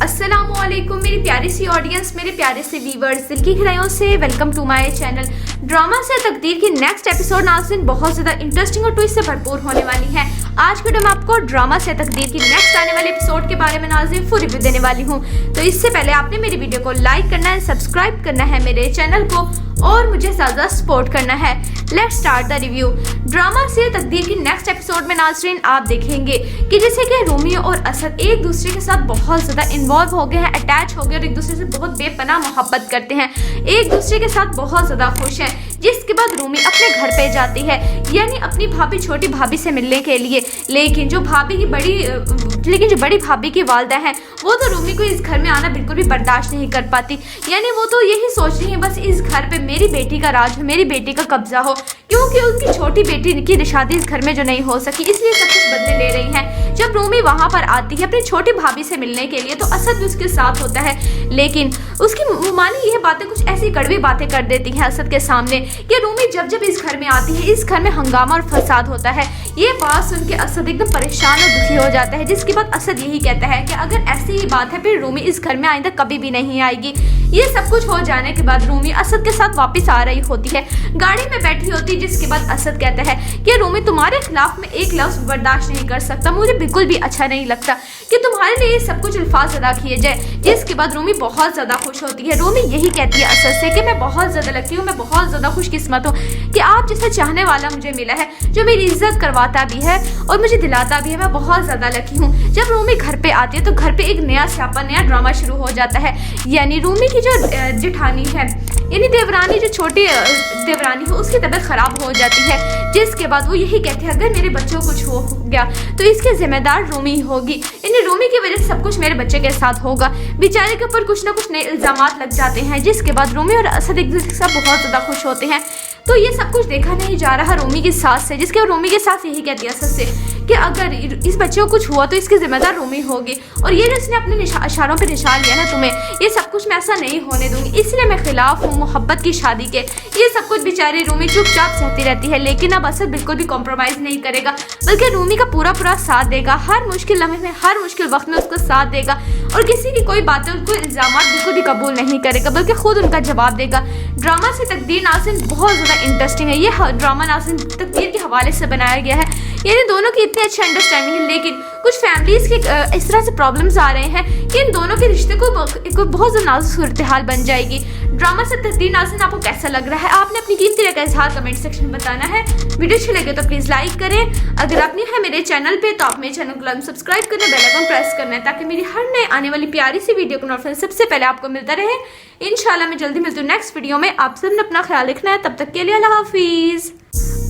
अस्सलामुअलैकुम मेरी प्यारी सी ऑडियंस, मेरे प्यारे से व्यूवर्स, दिल की गहराइयों से welcome to my channel. Drama से तकदीर की नेक्स्ट एपिसोड नाज़रीन बहुत ज़्यादा इंटरेस्टिंग और ट्विस्ट से भरपूर होने वाली है। आज के वीडियो में आपको ड्रामा से तकदीर की नेक्स्ट आने वाले एपिसोड के बारे में नाज़रीन फुल रिव्यू देने वाली हूँ। तो इससे पहले आपने मेरी वीडियो को लाइक करना है, सब्सक्राइब करना है मेरे चैनल को और मुझे ज़्यादा सपोर्ट करना है। Let's start the review. Drama से तकदीर की नेक्स्ट एपिसोड में नाज़रीन आप देखेंगे कि जैसे कि रोमियो और असद एक दूसरे के साथ बहुत ज़्यादा इन्वॉल्व हो गए हैं, अटैच हो गए और एक दूसरे से बहुत बेपनाह मोहब्बत करते हैं, एक दूसरे के साथ बहुत ज़्यादा खुश हैं। जिसके बाद रूमी अपने घर पे जाती है, यानी अपनी भाभी छोटी भाभी से मिलने के लिए। लेकिन जो बड़ी भाभी की वालदा है वो तो रूमी को इस घर में आना बिल्कुल भी बर्दाश्त नहीं कर पाती। यानी वो तो यही सोच रही है बस इस घर पे मेरी बेटी का राज हो, मेरी बेटी का कब्जा हो, क्योंकि उनकी छोटी बेटी की शादी इस घर में जो नहीं हो सकी, इसलिए सब कुछ बदले ले रही है। जब रूमी वहाँ पर आती है अपनी छोटी भाभी से मिलने के लिए तो असद भी उसके साथ होता है, लेकिन उसकी मुमानी यह बातें कुछ ऐसी कड़वी बातें कर देती है असद के सामने कि रूमी जब इस घर में आती है इस घर में हंगामा और फसाद होता है। ये बात सुन के असद एकदम परेशान और दुखी हो जाता है, जिसके बाद असद यही कहता है कि अगर ऐसी ही बात है फिर रूमी इस घर में आइंदा कभी भी नहीं आएगी। ये सब कुछ हो जाने के बाद रूमी असद के साथ वापस आ रही होती है, गाड़ी में बैठी होती है, जिसके बाद असद कहता है कि रूमी तुम्हारे खिलाफ में एक लफ्ज बर्दाश्त नहीं कर सकता, मुझे बिल्कुल भी अच्छा नहीं लगता कि तुम्हारे लिए ये सब कुछ अल्फाज अदा किए जाए। जिसके बाद रूमी बहुत ज्यादा खुश होती है। रूमी यही कहती है असद से कि मैं बहुत ज्यादा लकी हूँ, मैं बहुत ज्यादा खुशकिस्मत हूँ कि आप जैसा चाहने वाला मुझे मिला है, जो मेरी इज्जत करवाता भी है और मुझे दिलाता भी है, मैं बहुत ज्यादा लकी हूँ। जब रूमी घर पे आती है तो घर पे एक नया स्यापा, नया ड्रामा शुरू हो जाता है। यानी रूमी की जो जेठानी है, यानी देवरानी, जो छोटी देवरानी है, उसकी तबीयत खराब हो जाती है। जिसके बाद वो यही कहते हैं अगर मेरे बच्चों को कुछ हो गया तो इसके जिम्मेदार रूमी होगी, यानी रूमी की वजह से सब कुछ मेरे बच्चे के साथ होगा। बेचारे के ऊपर कुछ ना कुछ नए इल्जामात लग जाते हैं। जिसके बाद रूमी और असद एक दूसरे के साथ बहुत ज्यादा खुश होते हैं। तो ये सब कुछ देखा नहीं जा रहा रूमी की सास से, जिसके रूमी की सास यही कहती है असद से कि अगर इस बच्चे को कुछ हुआ तो इसकी जिम्मेदार रूमी होगी, और ये जिसने अपने इशारों पे निशान लिया ना तुम्हें, ये सब कुछ मैं ऐसा नहीं होने दूंगी, इसलिए मैं खिलाफ हूँ मोहब्बत की शादी के। ये सब कुछ बेचारी रूमी चुपचाप सहती रहती है, लेकिन अब असद बिल्कुल भी कॉम्प्रोमाइज नहीं करेगा, बल्कि रूमी का पूरा साथ देगा, हर मुश्किल लम्हे में, हर मुश्किल वक्त में उसका साथ देगा और किसी की कोई बातें, उनको इल्जामात बिल्कुल भी कबूल नहीं करेगा, बल्कि खुद उनका जवाब देगा। ड्रामा से तकदीर नाज़रीन बहुत ज़्यादा इंटरेस्टिंग है। ये ड्रामा नाज़रीन तकदीर के हवाले से बनाया गया है, यानी दोनों की इतनी अच्छी अंडरस्टैंडिंग है, लेकिन कुछ फैमिलीज के इस तरह से प्रॉब्लम्स आ रहे हैं कि इन दोनों के रिश्ते को बहुत ज़्यादा नाजुक सूरत हाल बन जाएगी। ड्रामा से तकदीर नाज़रीन आपको कैसा लग रहा है? आपने अपनी कीमती राय का इज़हार कमेंट सेक्शन में बताना है। वीडियो अच्छी लगे तो प्लीज़ लाइक करें। अगर आप न्यू है मेरे चैनल पे तो आप मेरे चैनल को सब्सक्राइब करना, बेल आइकन प्रेस करना है, ताकि मेरी हर नए आने वाली प्यारी सी वीडियो का नोटिफिकेशन सबसे पहले आपको मिलता रहे। इंशाल्लाह मैं जल्दी मिलती हूँ नेक्स्ट वीडियो में। आप सबने अपना ख्याल रखना है, तब तक के लिए अल्लाह हाफिज़।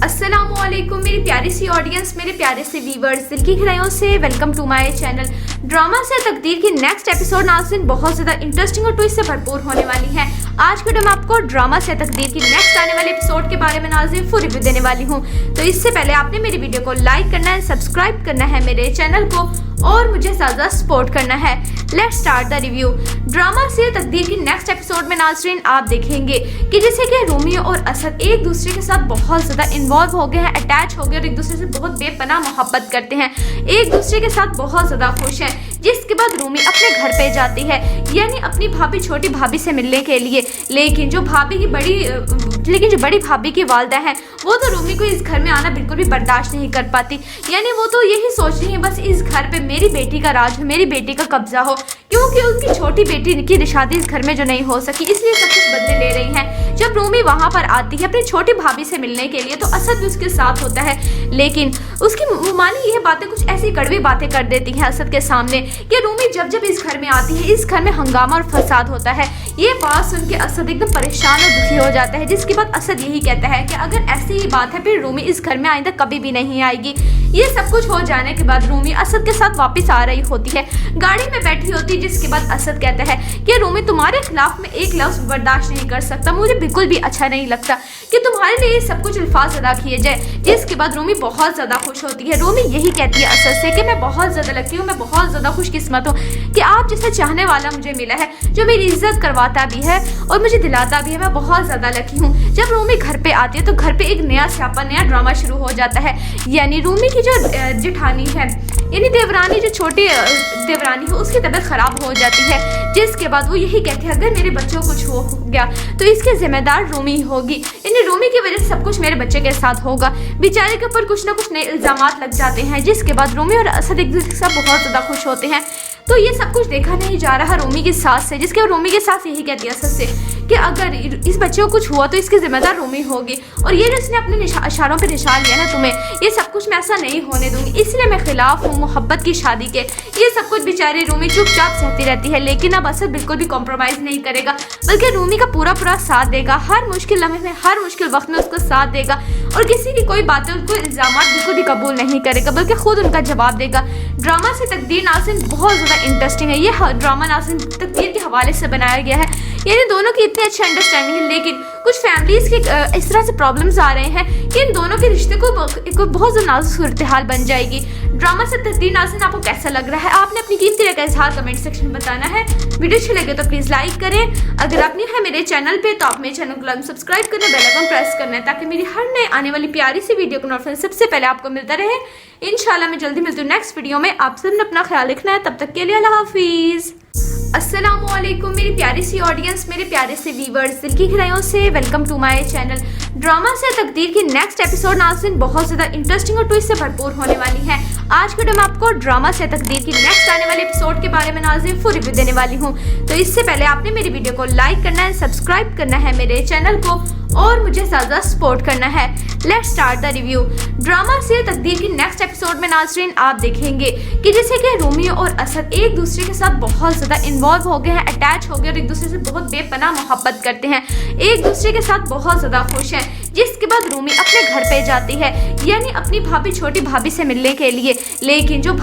अस्सलामुअलैकुम मेरी प्यारी सी ऑडियंस, मेरे प्यारे से व्यूवर्स, दिल की गहराइयों से welcome to my channel. Drama से तकदीर की नेक्स्ट एपिसोड नाज़रीन बहुत ज़्यादा इंटरेस्टिंग और ट्विस्ट से भरपूर होने वाली है। आज के वीडियो में आपको ड्रामा से तकदीर की नेक्स्ट आने वाले एपिसोड के बारे में नाज़रीन फुल रिव्यू देने वाली हूँ। तो इससे पहले आपने मेरी वीडियो को लाइक करना है, सब्सक्राइब करना है मेरे चैनल को और मुझे ज़्यादा सपोर्ट करना है। Let's start the review. Drama से तकदीर की नेक्स्ट एपिसोड में नाज़रीन आप देखेंगे कि जैसे कि रोमियो और असद एक दूसरे के साथ बहुत ज़्यादा इन्वॉल्व हो गए हैं, अटैच हो गए और एक दूसरे से बहुत बेपनाह मोहब्बत करते हैं, एक दूसरे के साथ बहुत ज़्यादा खुश हैं। जिसके बाद रूमी अपने घर पे जाती है, यानी अपनी भाभी छोटी भाभी से मिलने के लिए। लेकिन जो बड़ी भाभी की वालदा है वो तो रूमी को इस घर में आना बिल्कुल भी बर्दाश्त नहीं कर पाती। यानी वो तो यही सोच रही है बस इस घर पे मेरी बेटी का राज हो, मेरी बेटी का कब्जा हो, क्योंकि उनकी छोटी बेटी की शादी इस घर में जो नहीं हो सकी, इसलिए सब कुछ बदले ले रही है। जब रूमी वहाँ पर आती है अपनी छोटी भाभी से मिलने के लिए तो असद भी उसके साथ होता है, लेकिन उसकी मुमानी यह बातें कुछ ऐसी कड़वी बातें कर देती है असद के सामने कि रूमी जब इस घर में आती है इस घर में हंगामा और फसाद होता है। ये बात सुन के असद एकदम परेशान और दुखी हो जाता है। जिसके बाद असद यही कहता है कि अगर ऐसी ही बात है फिर रूमी इस घर में आइंदा कभी भी नहीं आएगी। ये सब कुछ हो जाने के बाद रूमी असद के साथ वापस आ रही होती है, गाड़ी में बैठी होती है, जिसके बाद असद कहता है कि रूमी तुम्हारे खिलाफ में एक लफ्ज बर्दाश्त नहीं कर सकता, मुझे बिल्कुल भी अच्छा नहीं लगता कि तुम्हारे लिए सब कुछ अल्फाज अदा किए जाए। जिसके बाद रूमी बहुत ज़्यादा खुश होती है। रूमी यही कहती है असद से कि मैं बहुत ज़्यादा लकी हूँ, मैं बहुत ज़्यादा खुशकिस्मत हूँ कि आप जैसा चाहने वाला मुझे मिला है, जो मेरी इज्जत करवाता भी है और मुझे दिलाता भी है। मैं बहुत ज़्यादा लकी हूँ। जब रूमी घर पे आती है तो घर पे एक नया स्यापा, नया ड्रामा शुरू हो जाता है। यानी रूमी की जो जेठानी है, यानी देवरानी, जो छोटी देवरानी है, उसकी तबीयत खराब हो जाती है। जिसके बाद वो यही कहती है अगर मेरे बच्चों को कुछ हो गया तो इसके जिम्मेदार रूमी होगी, यानी रूमी की वजह से सब कुछ मेरे बच्चे के साथ होगा। बेचारे के ऊपर कुछ ना कुछ नए इल्जामात लग जाते हैं। जिसके बाद रूमी और असद एक दूसरे के साथ बहुत ज़्यादा खुश होते हैं। तो ये सब कुछ देखा नहीं जा रहा रूमी की सास से, जिसके रूमी की सास यही कहती है असद से कि अगर इस बच्चे को कुछ हुआ तो इसकी जिम्मेदार रूमी होगी, और ये जिसने अपने इशारों पे निशान लिया ना तुम्हें, ये सब कुछ मैं ऐसा नहीं होने दूंगी, इसलिए मैं खिलाफ हूँ मोहब्बत की शादी के। ये सब कुछ बेचारी रूमी चुपचाप सहती रहती है, लेकिन अब असद बिल्कुल भी कॉम्प्रोमाइज़ नहीं करेगा, बल्कि रूमी का पूरा साथ देगा। हर मुश्किल लम्हे में, हर मुश्किल वक्त में उसको साथ देगा, और किसी की कोई बातें, उनको इल्जाम बिल्कुल भी कबूल नहीं करेगा, बल्कि खुद उनका जवाब देगा। ड्रामा से तकदीर नाज़रीन बहुत ज़्यादा इंटरेस्टिंग है। ये ड्रामा नाज़रीन तकदीर के हवाले से बनाया गया है, यानी दोनों की इतनी अच्छी अंडरस्टैंडिंग है, लेकिन कुछ फैमिलीज़ के इस तरह से प्रॉब्लम्स आ रहे हैं कि इन दोनों के रिश्ते को बहुत ज़्यादा नाजुक सूरत हाल बन जाएगी। ड्रामा से तकदीर नाज़रीन आपको कैसा लग रहा है? आपने अपनी कीमती राय का इज़हार कमेंट सेक्शन में बताना है। वीडियो अच्छी लगे तो प्लीज़ लाइक करें। अगर आप न्यू है मेरे चैनल पे तो आप मेरे चैनल को सब्सक्राइब करना, बेल आइकन प्रेस करना है, ताकि मेरी हर नए आने वाली प्यारी सी वीडियो का नोटिफिकेशन सबसे पहले आपको मिलता रहे। इंशाल्लाह मैं जल्दी मिलती हूँ नेक्स्ट वीडियो में। आप सबने अपना ख्याल रखना है। तब तक के लिए अल्लाह हाफिज़। अस्सलामुअलैकुम मेरी प्यारी सी ऑडियंस, मेरे प्यारे से व्यूवर्स, दिल की गहराइयों से welcome to my channel. Drama से तकदीर की नेक्स्ट एपिसोड नाज़रीन बहुत ज़्यादा इंटरेस्टिंग और ट्विस्ट से भरपूर होने वाली है। आज के वीडियो में आपको ड्रामा से तकदीर की नेक्स्ट आने वाले एपिसोड के बारे में नाज़रीन फुल रिव्यू देने वाली हूँ। तो इससे पहले आपने मेरी वीडियो को लाइक करना है, सब्सक्राइब करना है मेरे चैनल को, और मुझे ज़्यादा सपोर्ट करना है। Let's start the review. Drama से तकदीर की नेक्स्ट एपिसोड में नाज़रीन आप देखेंगे कि जैसे कि रूमी और असद एक दूसरे के साथ बहुत ज़्यादा इन्वॉल्व हो गए हैं, अटैच हो गए, और एक दूसरे से बहुत बेपनाह मोहब्बत करते हैं, एक दूसरे के साथ बहुत ज़्यादा खुश हैं। जिसके बाद रूमी अपने घर पे जाती है, यानी अपनी भाभी, छोटी भाभी से मिलने के लिए, लेकिन जो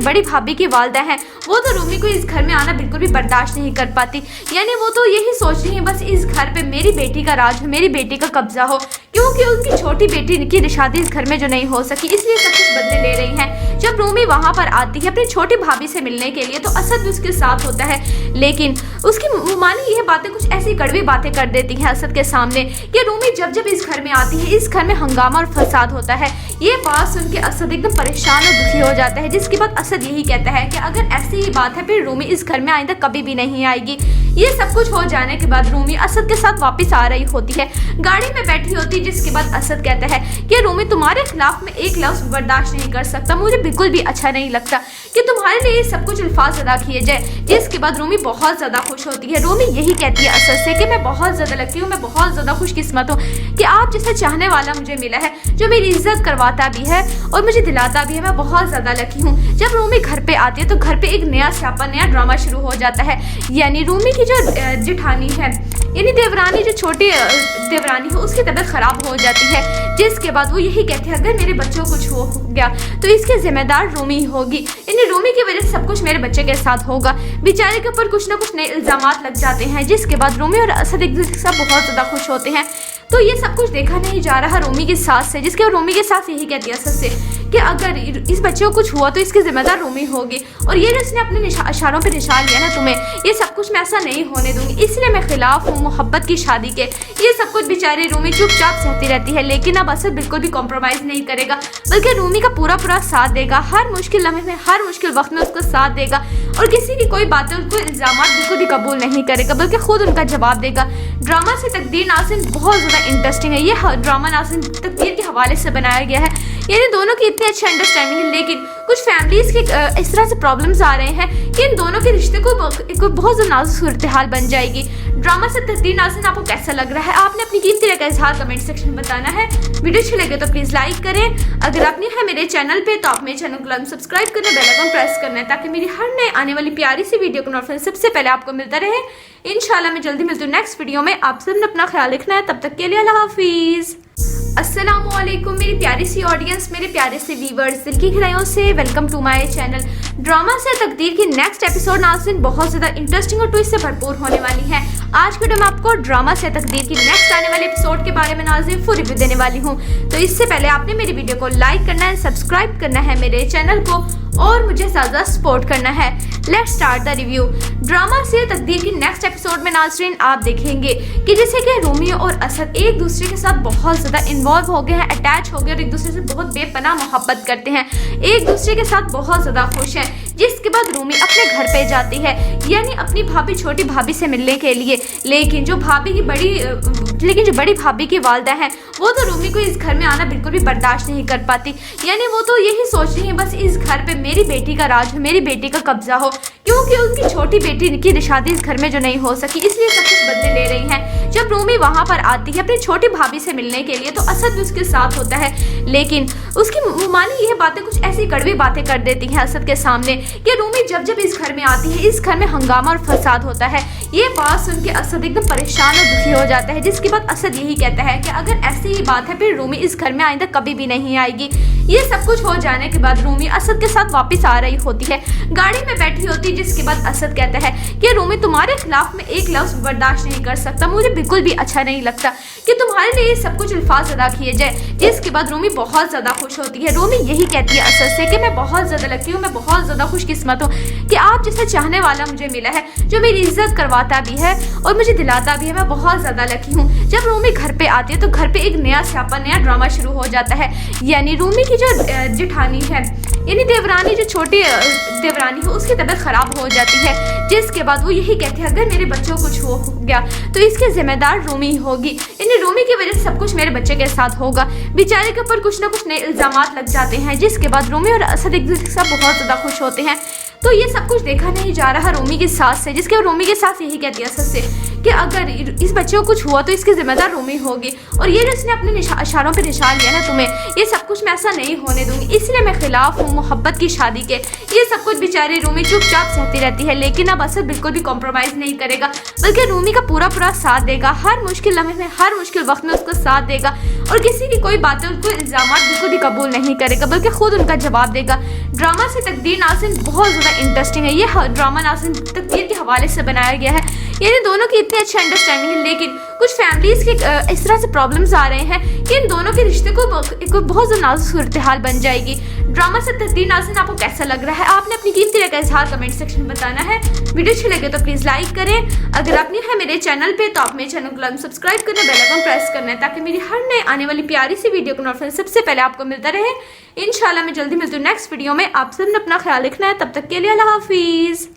बड़ी भाभी की वालदा हैं वो तो रूमी को इस घर में आना बिल्कुल भी बर्दाश्त नहीं कर पाती। यानी वो तो यही सोच रही है बस इस घर पे मेरी बेटी का राज हो, मेरी बेटी का कब्जा हो, क्योंकि उनकी छोटी बेटी की शादी इस घर में जो नहीं हो सकी, इसलिए सब कुछ बदले ले रही हैं। जब रूमी वहाँ पर आती है अपनी छोटी भाभी से मिलने के लिए तो असद भी उसके साथ होता है, लेकिन उसकी मानी यह बातें कुछ ऐसी कड़वी बातें कर देती हैं असद के सामने कि रूमी जब इस घर में आती है इस घर में हंगामा और फसाद होता है। ये बात सुन के असद एकदम परेशान और दुखी हो जाता है। जिसके बाद असद यही कहता है कि अगर ऐसी ही बात है फिर रूमी इस घर में आइंदा कभी भी नहीं आएगी। ये सब कुछ हो जाने के बाद रूमी असद के साथ वापस आ रही होती है, गाड़ी में बैठी होती है। जिसके बाद असद कहता है कि रूमी तुम्हारे खिलाफ में एक लफ्ज बर्दाश्त नहीं कर सकता, मुझे बिल्कुल भी अच्छा नहीं लगता कि तुम्हारे लिए सब कुछ अल्फाज अदा किए जाए। जिसके बाद रूमी बहुत ज़्यादा खुश होती है। रूमी यही कहती है असद से कि मैं बहुत ज़्यादा लकी हूँ, मैं बहुत ज़्यादा खुशकिस्मत हूँ कि आप जैसा चाहने वाला मुझे मिला है, जो मेरी इज्जत करवाता भी है और मुझे दिलाता भी है। मैं बहुत ज़्यादा लकी हूँ। जब रूमी घर पे आती है तो घर पे एक नया स्यापा, नया ड्रामा शुरू हो जाता है। यानी रूमी की जो जेठानी है, यानी देवरानी, जो छोटी देवरानी है, उसकी तबीयत खराब हो जाती है। जिसके बाद वो यही कहती है अगर मेरे बच्चों को कुछ हो गया तो इसके जिम्मेदार रूमी होगी, यानी रूमी की वजह से सब कुछ मेरे बच्चे के साथ होगा। बेचारे के ऊपर कुछ ना कुछ नए इल्जामात लग जाते हैं। जिसके बाद रूमी और असद एक दूसरे के साथ बहुत ज़्यादा खुश होते हैं। तो ये सब कुछ देखा नहीं जा रहा रूमी की सास से, जिसके रूमी की सास यही कहती है असद से कि अगर इस बच्चे को कुछ हुआ तो इसकी जिम्मेदार रूमी होगी, और ये जिसने अपने इशारों पे निशान लिया ना तुम्हें, ये सब कुछ मैं ऐसा नहीं होने दूंगी, इसलिए मैं खिलाफ हूँ मोहब्बत की शादी के। ये सब कुछ बेचारी रूमी चुपचाप सहती रहती है, लेकिन अब असद बिल्कुल भी कॉम्प्रोमाइज़ नहीं करेगा, बल्कि रूमी का पूरा साथ देगा। हर मुश्किल लम्हे में, हर मुश्किल वक्त में उसको साथ देगा, और किसी की कोई बातें, उनको इल्जाम बिल्कुल भी कबूल नहीं करेगा, बल्कि खुद उनका जवाब देगा। ड्रामा से तकदीर नाज़रीन बहुत ज़्यादा इंटरेस्टिंग है। ये ड्रामा नाज़रीन तकदीर के हवाले से बनाया गया है, यानी दोनों की इतनी अच्छी अंडरस्टैंडिंग है, लेकिन कुछ फैमिलीज़ के इस तरह से प्रॉब्लम्स आ रहे हैं कि इन दोनों के रिश्ते को बहुत ज़्यादा नाजुक सूरत हाल बन जाएगी। ड्रामा से तकदीर नाज़रीन आपको कैसा लग रहा है? आपने अपनी कीमती राय का इज़हार कमेंट सेक्शन में बताना है। वीडियो अच्छी लगे तो प्लीज़ लाइक करें। अगर आप न्यू है मेरे चैनल पे तो आप मेरे चैनल को सब्सक्राइब करना, बेल आइकन प्रेस करना है, ताकि मेरी हर नए आने वाली प्यारी सी वीडियो का नोटिफिकेशन सबसे पहले आपको मिलता रहे। इंशाल्लाह मैं जल्दी मिलती हूँ नेक्स्ट वीडियो में। आप सबने अपना ख्याल रखना है। तब तक के लिए अल्लाह हाफिज़। अस्सलामुअलैकुम मेरी प्यारी सी ऑडियंस, मेरे प्यारे से व्यूवर्स, दिल की गहराइयों से welcome to my channel. Drama से तकदीर की नेक्स्ट एपिसोड नाज़रीन बहुत ज़्यादा इंटरेस्टिंग और ट्विस्ट से भरपूर होने वाली है। आज के वीडियो में आपको ड्रामा से तकदीर की नेक्स्ट आने वाले एपिसोड के बारे में नाज़रीन फुल रिव्यू देने वाली हूँ। तो इससे पहले आपने मेरी वीडियो को लाइक करना है, सब्सक्राइब करना है मेरे चैनल को और मुझे ज़्यादा सपोर्ट करना है। Let's start the review. Drama से तकदीर की नेक्स्ट एपिसोड में नाज़रीन आप देखेंगे कि जैसे कि रूमी और असद एक दूसरे के साथ बहुत ज़्यादा इन्वॉल्व हो गए हैं, अटैच हो गए और एक दूसरे से बहुत बेपनाह मोहब्बत करते हैं, एक दूसरे के साथ बहुत ज़्यादा खुश हैं। जिसके बाद रूमी अपने घर पे जाती है, यानी अपनी भाभी छोटी भाभी से मिलने के लिए। लेकिन जो बड़ी भाभी की वालदा है वो तो रूमी को इस घर में आना बिल्कुल भी बर्दाश्त नहीं कर पाती। यानी वो तो यही सोच रही है बस इस घर पे मेरी बेटी का राज हो, मेरी बेटी का कब्जा हो, क्योंकि उनकी छोटी बेटी की शादी इस घर में जो नहीं हो सकी, इसलिए सब कुछ बदले ले रही हैं। जब रूमी वहाँ पर आती है अपनी छोटी भाभी से मिलने के लिए तो असद भी उसके साथ होता है, लेकिन उसकी मानी यह बातें कुछ ऐसी कड़वी बातें कर देती हैं असद के सामने कि रूमी जब इस घर में आती है इस घर में हंगामा और फसाद होता है। ये बात सुन के असद एकदम परेशान और दुखी हो जाता है, जिसके बाद असद यही कहता है कि अगर ऐसी ही बात है फिर रूमी इस घर में आइंदा कभी भी नहीं आएगी। ये सब कुछ हो जाने के बाद रूमी असद के साथ वापस आ रही होती है, गाड़ी में बैठी होती है, जिसके बाद असद कहता है कि रूमी तुम्हारे खिलाफ में एक लफ्ज बर्दाश्त नहीं कर सकता, मुझे बिल्कुल भी अच्छा नहीं लगता कि तुम्हारे लिए सब कुछ अल्फाज अदा किए जाए। जिसके बाद रूमी बहुत ज्यादा खुश होती है। रूमी यही कहती है असद से कि मैं बहुत ज्यादा लकी हूँ, मैं बहुत ज्यादा खुशकिस्मत हूँ कि आप जैसा चाहने वाला मुझे मिला है, जो मेरी इज्जत करवाता भी है और मुझे दिलाता भी है, मैं बहुत ज्यादा लकी हूँ। जब रूमी घर पे आती है तो घर पे एक नया स्यापा, नया ड्रामा शुरू हो जाता है। यानी रूमी की जो जेठानी है, यानी देवरानी, जो छोटी देवरानी है, उसकी तबीयत खराब हो जाती है। जिसके बाद वो यही कहती है अगर मेरे बच्चों को कुछ हो गया तो इसके जिम्मेदार रूमी होगी, यानी रूमी की वजह से सब कुछ मेरे बच्चे के साथ होगा। बेचारे के ऊपर कुछ ना कुछ नए इल्जामात लग जाते हैं। जिसके बाद रूमी और असद एक दूसरे के साथ बहुत ज़्यादा खुश होते हैं। तो ये सब कुछ देखा नहीं जा रहा रूमी की सास से, जिसके रूमी के सास यही कहती है असद से कि अगर इस बच्चे को कुछ हुआ तो इसकी जिम्मेदार रूमी होगी, और ये जिसने अपने इशारों पे निशान लिया ना तुम्हें, ये सब कुछ मैं ऐसा नहीं होने दूंगी, इसलिए मैं खिलाफ हूँ मोहब्बत की शादी के। ये सब कुछ बेचारी रूमी चुपचाप सहती रहती है, लेकिन अब असद बिल्कुल भी कॉम्प्रोमाइज़ नहीं करेगा, बल्कि रूमी का पूरा साथ देगा, हर मुश्किल लम्हे में, हर मुश्किल वक्त में उसको साथ देगा और किसी की कोई बातें, उनको इल्जाम बिल्कुल भी कबूल नहीं करेगा, बल्कि खुद उनका जवाब देगा। ड्रामा से तकदीर नाज़रीन बहुत ज़्यादा इंटरेस्टिंग है। ये ड्रामा नाज़रीन तकदीर के हवाले से बनाया गया है, यानी दोनों की इतनी अच्छी अंडरस्टैंडिंग है, लेकिन कुछ फैमिलीज के इस तरह से प्रॉब्लम्स आ रहे हैं कि इन दोनों के रिश्ते को बहुत ज़्यादा नाजुक सूरत हाल बन जाएगी। ड्रामा से तकदीर नाज़रीन आपको कैसा लग रहा है? आपने अपनी कीमती राय का इज़हार कमेंट सेक्शन में बताना है। वीडियो अच्छी लगे तो प्लीज़ लाइक करें। अगर आप न्यू है मेरे चैनल पे तो आप मेरे चैनल को सब्सक्राइब करना, बेल आइकन प्रेस करना है, ताकि मेरी हर नए आने वाली प्यारी सी वीडियो का नोटिफिकेशन सबसे पहले आपको मिलता रहे। इंशाल्लाह मैं जल्दी मिलती हूँ नेक्स्ट वीडियो में। आप सबने अपना ख्याल रखना है, तब तक के लिए अल्लाह हाफिज़।